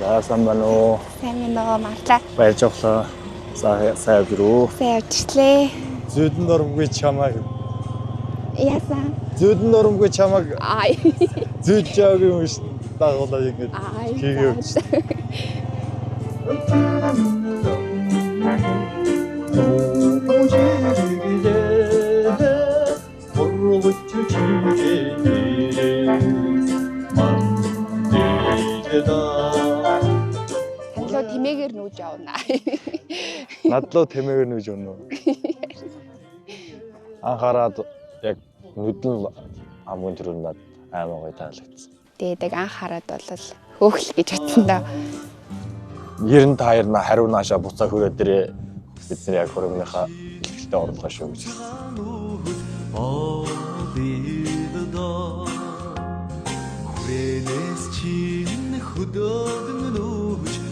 За сайн байна уу? Сайн байна уу, марлаа. Баяж явлаа. Сайн юу? Сайн явжлээ. Зүйдэн дормгүй чамайг. Яасан? Зүйдэн дормгүй чамайг Ай. зүйж жаагийн үш дагуулаа ингэж хийгээв. Танилуу тэмээгээр нүүж явна. Надлуу тэмээгээр нүүж өгнө. Анхаарад яг нүдэн хамгийн түрүүнд над аймаг гоё таалагдсан. Тэгээд анх хараад бол хөөхл гэж бодсон доо. 92 на хариу наашаа буцаа хүрээ дээрээ бид нар яг хөрөнгөнийхөө илгэлтэд орлоо шүү гэж. Хүрээс чинь хөдөөгн нүүж